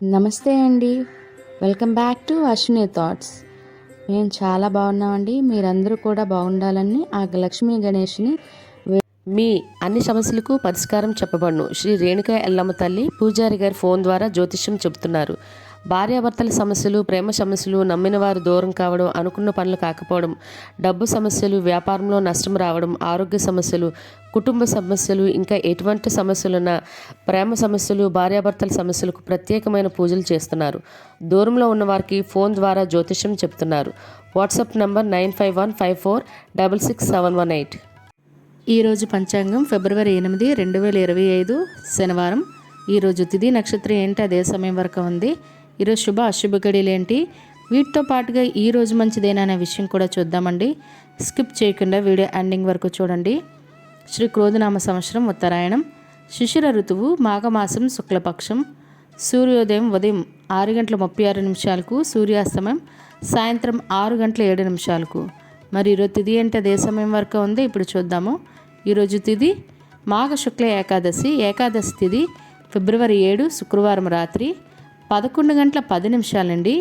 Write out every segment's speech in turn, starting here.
నమస్తే అండి. Welcome back to Ashwini thoughts. మేము చాలా బాగున్నామండి. మీరందరూ కూడా బాగుండాలని ఆ లక్ష్మీ గణేష్ని మీ అన్ని సమస్యలకు పరిష్కారం చెప్పబడును. శ్రీ రేణుకా ఎల్లమ్మ తల్లి పూజారి గారి ఫోన్ ద్వారా జ్యోతిష్యం చెబుతున్నారు. భార్యాభర్తల సమస్యలు, ప్రేమ సమస్యలు, నమ్మిన వారు దూరం కావడం, అనుకున్న పనులు కాకపోవడం, డబ్బు సమస్యలు, వ్యాపారంలో నష్టం రావడం, ఆరోగ్య సమస్యలు, కుటుంబ సమస్యలు, ఇంకా ఎటువంటి సమస్యలున్నా, ప్రేమ సమస్యలు, భార్యాభర్తల సమస్యలకు ప్రత్యేకమైన పూజలు చేస్తున్నారు. దూరంలో ఉన్న వారికి ఫోన్ ద్వారా జ్యోతిష్యం చెప్తున్నారు. WhatsApp number 9515466718. ఈరోజు పంచాంగం ఫిబ్రవరి 8, 2025 శనివారం. ఈరోజు తిథి నక్షత్రం ఏంటి, అదే సమయం వరకు ఉంది. ఈరోజు శుభ అశుభ గడియలు ఏంటి, వీటితో పాటుగా ఈరోజు మంచిదేనా అనే విషయం కూడా చూద్దామండి. స్కిప్ చేయకుండా వీడియో ఎండింగ్ వరకు చూడండి. శ్రీ క్రోధనామ సంవత్సరం ఉత్తరాయణం, శిశిర ఋతువు, మాఘమాసం శుక్లపక్షం, సూర్యోదయం ఉదయం 6:36 సూర్యాస్తమయం సాయంత్రం 6:07. మరి ఈరోజు తిథి అంటే అదే సమయం వరకు ఉంది. ఇప్పుడు చూద్దాము. ఈరోజు తిథి మాఘ శుక్ల ఏకాదశి. ఏకాదశి తిథి ఫిబ్రవరి 7 శుక్రవారం రాత్రి 11:10 నుండి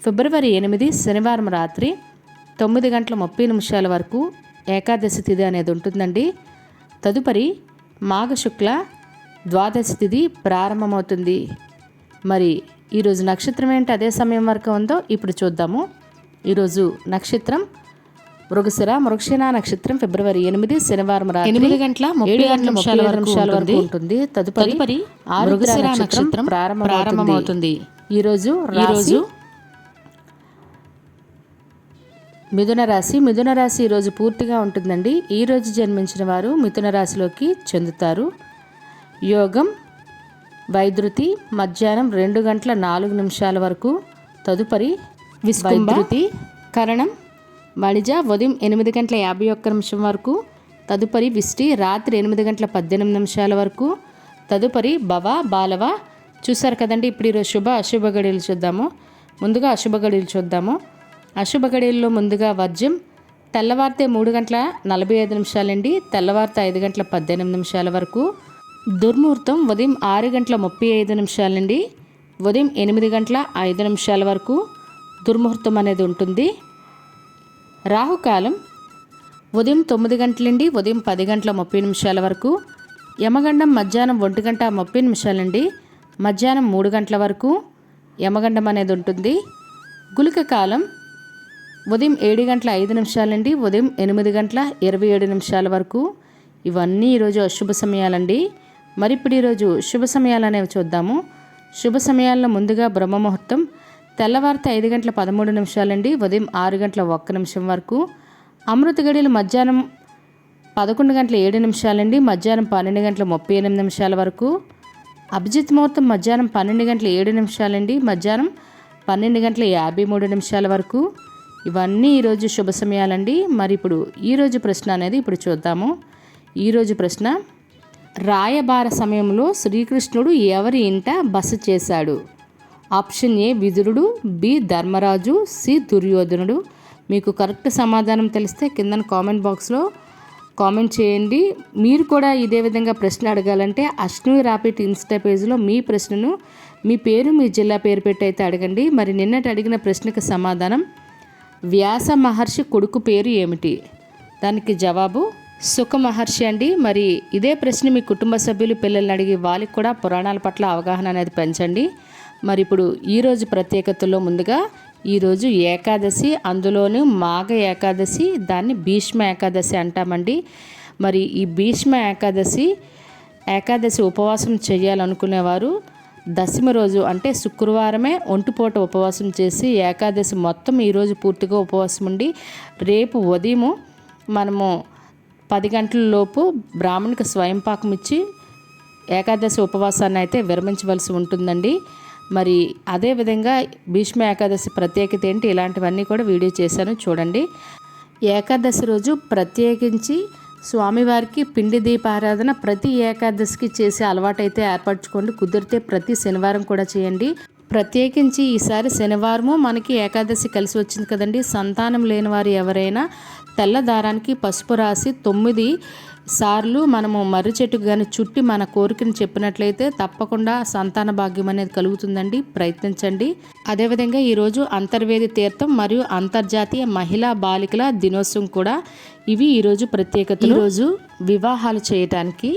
ఫిబ్రవరి 8 శనివారం రాత్రి 9:30 వరకు ఏకాదశి తిథి అనేది ఉంటుందండి. తదుపరి మాఘ శుక్ల ద్వాదశి తిథి ప్రారంభమవుతుంది. మరి ఈరోజు నక్షత్రం ఏంటి, అదే సమయం వరకు ఉందో ఇప్పుడు చూద్దాము. ఈరోజు నక్షత్రం మృగశిర. మృగశిర నక్షత్రం ఫిబ్రవరి 8 శనివారం రాత్రి 8:37 వరకు ఉంటుంది. తదుపరి మృగశిర నక్షత్రం ప్రారంభమవుతుంది. ఈరోజు మిథున రాశి. మిథున రాశి ఈరోజు పూర్తిగా ఉంటుందండి. ఈరోజు జన్మించిన వారు మిథున రాశిలోకి చెందుతారు. యోగం వైద్యుతి మధ్యాహ్నం 2:04 వరకు. తదుపరి వైద్యుతి. కరణం మణిజ ఉదయం 8:51 వరకు. తదుపరి విష్టి రాత్రి 8:18 వరకు. తదుపరి భవ బాలవ. చూసారు కదండి. ఇప్పుడు ఈరోజు శుభ అశుభ గడియలు చూద్దాము. ముందుగా అశుభ గడియలు చూద్దాము. అశుభ గడియల్లో ముందుగా వర్జ్యం తెల్లవారితే 3:45 నుండి తెల్లవారితే 5:18 వరకు. దుర్ముహూర్తం ఉదయం 6:35 నుండి ఉదయం 8:05 వరకు దుర్ముహూర్తం అనేది ఉంటుంది. రాహుకాలం ఉదయం 9 నుండి ఉదయం 10:30 వరకు. యమగండం మధ్యాహ్నం 1:30 నుండి మధ్యాహ్నం 3 వరకు యమగండం అనేది ఉంటుంది. గుళిక కాలం ఉదయం 7:05 నుండి ఉదయం 8:27 వరకు. ఇవన్నీ ఈరోజు అశుభ సమయాలండి. మరి ఇప్పుడు ఈరోజు శుభ సమయాలు అనేవి చూద్దాము. శుభ సమయాల్లో ముందుగా బ్రహ్మముహూర్తం తెల్లవారితే 5:13 నుండి ఉదయం 6:01 వరకు. అమృత గడియలు మధ్యాహ్నం 11:07 నుండి మధ్యాహ్నం 12:38 వరకు. అభిజిత్ ముహూర్తం మధ్యాహ్నం 12:07 నుండి మధ్యాహ్నం 12:53 వరకు. ఇవన్నీ ఈరోజు శుభ సమయాలండి. మరి ఇప్పుడు ఈరోజు ప్రశ్న అనేది ఇప్పుడు చూద్దాము. ఈరోజు ప్రశ్న, రాయబార సమయంలో శ్రీకృష్ణుడు ఎవరి ఇంట బస చేశాడు? Option A Vidurudu, B Dharmaraju, C దుర్యోధనుడు. మీకు కరెక్ట్ సమాధానం తెలిస్తే కింద కామెంట్ బాక్స్లో కామెంట్ చేయండి. మీరు కూడా ఇదే విధంగా ప్రశ్న అడగాలంటే అశ్విని రాపిట్ ఇన్స్టా పేజ్లో మీ ప్రశ్నను మీ పేరు మీ జిల్లా పేరు పెట్టి అయితే అడగండి. మరి నిన్నటి అడిగిన ప్రశ్నకు సమాధానం, వ్యాస మహర్షి కొడుకు పేరు ఏమిటి? దానికి జవాబు సుఖ మహర్షి అండి. మరి ఇదే ప్రశ్న మీ కుటుంబ సభ్యులు పిల్లల్ని అడిగి వాళ్ళకి కూడా పురాణాల పట్ల అవగాహన అనేది పెంచండి. మరి ఇప్పుడు ఈరోజు ప్రత్యేకతలో ముందుగా ఈరోజు ఏకాదశి, అందులోనూ మాఘ ఏకాదశి, దాన్ని భీష్మ ఏకాదశి అంటామండి. మరి ఈ భీష్మ ఏకాదశి ఉపవాసం చేయాలనుకునేవారు దశమి రోజు అంటే శుక్రవారమే ఒంటిపూట ఉపవాసం చేసి ఏకాదశి మొత్తం ఈరోజు పూర్తిగా ఉపవాసం ఉండి రేపు ఉదయం మనము 10 గంటల లోపు బ్రాహ్మణికి స్వయంపాకం ఇచ్చి ఏకాదశి ఉపవాసాన్ని అయితే విరమించవలసి ఉంటుందండి. మరి అదేవిధంగా భీష్మ ఏకాదశి ప్రత్యేకత ఏంటి, ఇలాంటివన్నీ కూడా వీడియో చేశాను చూడండి. ఏకాదశి రోజు ప్రత్యేకించి స్వామివారికి పిండి దీపారాధన ప్రతి ఏకాదశికి చేసే అలవాటైతే ఏర్పరచుకోండి. కుదిరితే ప్రతి శనివారం కూడా చేయండి. ప్రత్యేకించి ఈసారి శనివారము మనకి ఏకాదశి కలిసి వచ్చింది కదండి. సంతానం లేని వారు ఎవరైనా తెల్ల దారానికి పసుపు రాసి 9 సార్లు మనము మర్రి చెట్టుకు కానీ చుట్టి మన కోరికను చెప్పినట్లయితే తప్పకుండా సంతాన భాగ్యం అనేది కలుగుతుందండి. ప్రయత్నించండి. అదేవిధంగా ఈరోజు అంతర్వేది తీర్థం మరియు అంతర్జాతీయ మహిళా బాలికల దినోత్సవం కూడా. ఇవి ఈరోజు ప్రత్యేకతలు. ఈరోజు వివాహాలు చేయటానికి,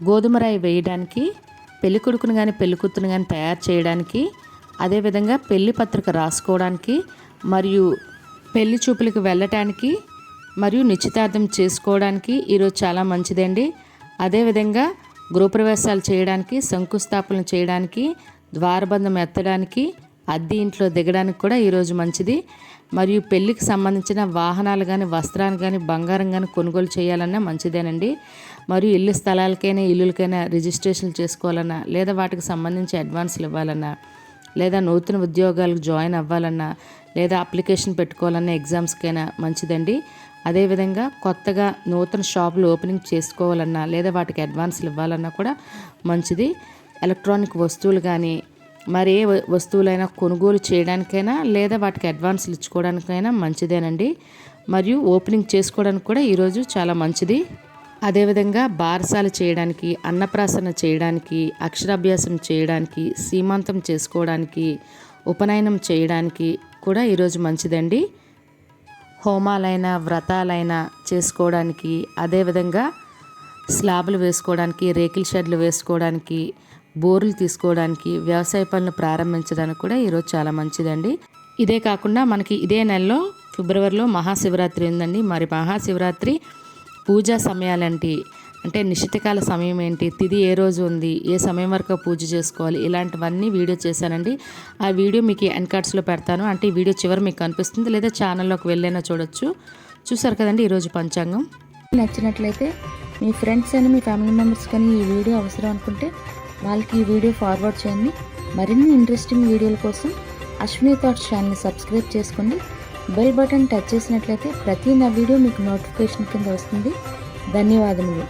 గోధుమ రాయి వేయడానికి, పెళ్లి కొడుకును కానీ పెళ్లి కూతురుని కానీ తయారు చేయడానికి, అదేవిధంగా పెళ్లి పత్రిక రాసుకోవడానికి, మరియు పెళ్లి చూపులకు వెళ్ళటానికి, మరియు నిశ్చితార్థం చేసుకోవడానికి ఈరోజు చాలా మంచిదండి. అదేవిధంగా గృహప్రవేశాలు చేయడానికి, శంకుస్థాపనలు చేయడానికి, ద్వారబంధం ఎత్తడానికి, అద్దె ఇంట్లో దిగడానికి కూడా ఈరోజు మంచిది. మరియు పెళ్ళికి సంబంధించిన వాహనాలు కానీ, వస్త్రాలు కానీ, బంగారం కానీ కొనుగోలు చేయాలన్నా మంచిదేనండి. మరియు ఇల్లు స్థలాలకైనా ఇల్లులకైనా రిజిస్ట్రేషన్ చేసుకోవాలన్నా, లేదా వాటికి సంబంధించి అడ్వాన్స్లు ఇవ్వాలన్నా, లేదా నూతన ఉద్యోగాలకు జాయిన్ అవ్వాలన్నా, లేదా అప్లికేషన్ పెట్టుకోవాలన్నా ఎగ్జామ్స్కైనా మంచిదండి. అదేవిధంగా కొత్తగా నూతన షాపులు ఓపెనింగ్ చేసుకోవాలన్నా, లేదా వాటికి అడ్వాన్స్లు ఇవ్వాలన్నా కూడా మంచిది. ఎలక్ట్రానిక్ వస్తువులు కానీ మరి ఏ వస్తువులైనా కొనుగోలు చేయడానికైనా, లేదా వాటికి అడ్వాన్స్లు ఇచ్చుకోవడానికైనా మంచిదేనండి. మరియు ఓపెనింగ్ చేసుకోవడానికి కూడా ఈరోజు చాలా మంచిది. అదేవిధంగా బారసాలు చేయడానికి, అన్నప్రాసన చేయడానికి, అక్షరాభ్యాసం చేయడానికి, సీమంతం చేసుకోవడానికి, ఉపనయనం చేయడానికి కూడా ఈరోజు మంచిదండి. హోమాలైనా వ్రతాలైనా చేసుకోవడానికి, అదేవిధంగా స్లాబులు వేసుకోవడానికి, రేకుల షెడ్లు వేసుకోవడానికి, బోర్లు తీసుకోవడానికి, వ్యవసాయ పనులు ప్రారంభించడానికి కూడా ఈరోజు చాలా మంచిదండి. ఇదే కాకుండా మనకి ఇదే నెలలో ఫిబ్రవరిలో మహాశివరాత్రి ఉందండి. మరి మహాశివరాత్రి పూజా సమయాలేంటి, అంటే నిశ్చితకాల సమయం ఏంటి, తిథి ఏ రోజు ఉంది, ఏ సమయం వరకు పూజ చేసుకోవాలి, ఇలాంటివన్నీ వీడియో చేశానండి. ఆ వీడియో మీకు ఎండ్ కార్డ్స్లో పెడతాను. అంటే ఈ వీడియో చివరి మీకు కనిపిస్తుంది, లేదా ఛానల్లోకి వెళ్ళైనా చూడొచ్చు. చూసారు కదండి ఈరోజు పంచాంగం. నచ్చినట్లయితే మీ ఫ్రెండ్స్ అని, మీ ఫ్యామిలీ మెంబర్స్ కానీ ఈ వీడియో అవసరం అనుకుంటే వాళ్ళకి ఈ వీడియో ఫార్వర్డ్ చేయండి. మరిన్ని ఇంట్రెస్టింగ్ వీడియోల కోసం అశ్విని థాట్స్ ఛానల్ని సబ్స్క్రైబ్ చేసుకోండి. బెల్ బటన్ టచ్ చేసినట్లయితే ప్రతి నా వీడియో మీకు నోటిఫికేషన్ కింద వస్తుంది. ధన్యవాదములు.